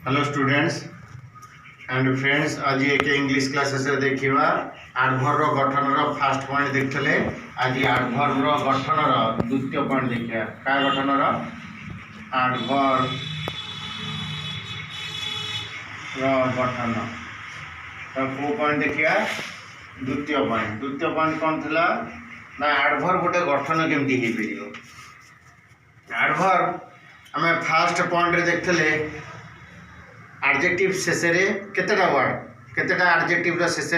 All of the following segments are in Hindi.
हेलो स्टूडेंट्स एंड फ्रेंड्स, आज एक इंग्लिश क्लासेस देखा एडवर्ब गठन फास्ट पॉइंट देखते। आज एडवर्ब गठन द्वितीय पॉइंट देखा क्या गठन एडवर्ब गठन तो को पॉइंट देखा द्वितीय पॉइंट कौन थी ना एडवर्ब गोटे गठन केमती हो पार। एडवर्ब आम फास्ट पॉइंट रे देखते एडजेक्टिव शेष केतेटा वर्ड केतेटा एडजेक्टिव शेष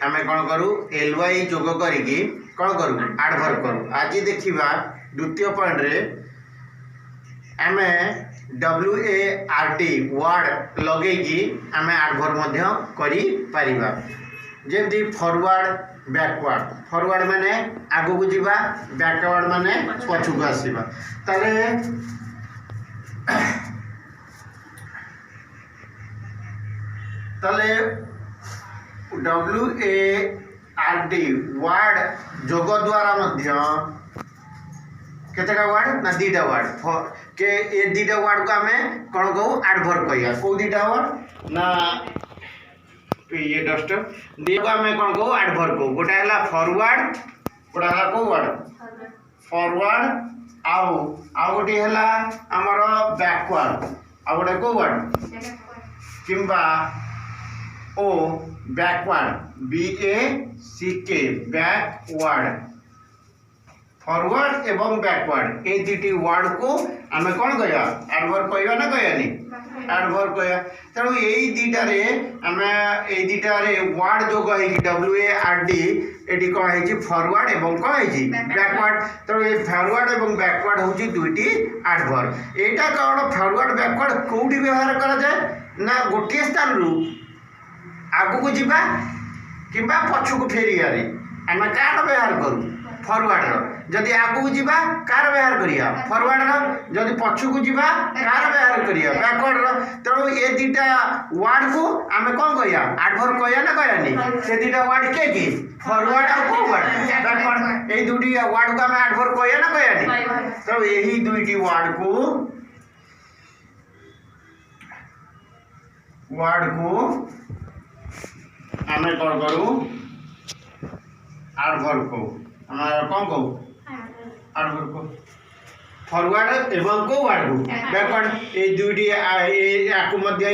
आम कौन करूँ एलवाई जोग करी कौन करूँ एडवर्ब करूँ। आज देखा द्वितीय पॉइंट रे आम WARD वर्ड लगे आम एडवर्ब करी परिबा। जेमती फॉरवर्ड बैकवर्ड, फॉरवर्ड माने आगू को जीवा, बैकवर्ड माने पछू को आसीबा। ताले WARD वर्ड जोग द्वारा केतेटा वर्ड ना दीटा वर्ड के ए दीटा वर्ड को आम कौन कहूँ एडवर्ब कहिया। कौ दीटा वर्ड ना ये डस्ट दी को आम कौन कहूँ एडवर्ब कहूँ। गोटा है फॉरवर्ड, गोटा है कौ वर्ड फॉरवर्ड, आउ गोटे है आमर बैकवर्ड, आउ गोटे कौ वर्ड किंबा ओ बैकवर्ड BACK बैकवर्ड। फॉरवर्ड एवं बैकवर्ड ये दुटी वर्ड को आम कौन कह एडवर्ब कह ना कहनी एडवर्ब कह। तेणु यही दुटारे आम दुटारे वर्ड जो WARD ये कौन है फॉरवर्ड एवं कौन है बैकवर्ड। तेणु ये फॉरवर्ड एवं बैकवर्ड हूँ दुईटी एडवर्ब। यहाँ कौन फॉरवर्ड बैकवर्ड कौटी व्यवहार करा जाए ना गोटे स्थान रु आगू को जीवा किंबा पछू को फेरियारे आम कार व्यवहार करूँ फॉरवर्ड। जदि आगू को जीवा कार व्यवहार करिया फॉरवर्ड, जदि पछू को जीवा कार व्यवहार करिया बैकवर्ड। तेणु ये दुटा वर्ड को आम कौन कहिया एडवर्ब कहिया ना कहनी। से दुटा वर्ड के फॉरवर्ड और को वर्ड बैकवर्ड, ये दुटी वर्ड को आम एडवर्ब कहिया ना कहनी। तेणु यही दुईटी वर्ड को आम कौन करूँ एडवर्ब को कौन कहूँ एडवर्ब को। फॉरवर्ड एवं को वर्ड को बैकवर्ड ये दुईटी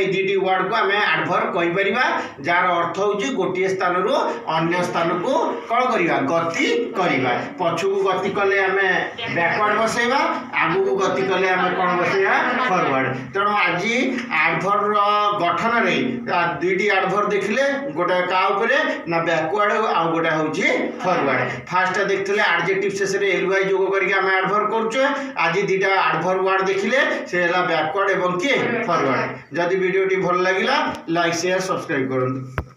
दुईटी वर्ड को आम एडवर्ब कहि परिबा जार अर्थ होची गोटे स्थान रु अन्य स्थान को कौन करिया गति करिबा। पछू को गति कले आम बैकवर्ड बसेबा, आगू को गति कले आम कौन बसेबा फॉरवर्ड। तेणु आज एडवर्ब गठन रे दुईटी एडवर्ब देखले गोटे का उपरे ना बैकवर्ड आ गोटे होची फॉरवर्ड। फास्ट देखले एडजेक्टिव शेष रे एलवाई जोग करके आम एडवर्ब करछे। आज दुटा एडवर्ब वर्ड देखिले से है बैकवर्ड एवं किए फॉरवर्ड। जदि वीडियो टी भल लगिला लाइक शेयर सब्सक्राइब करंतु।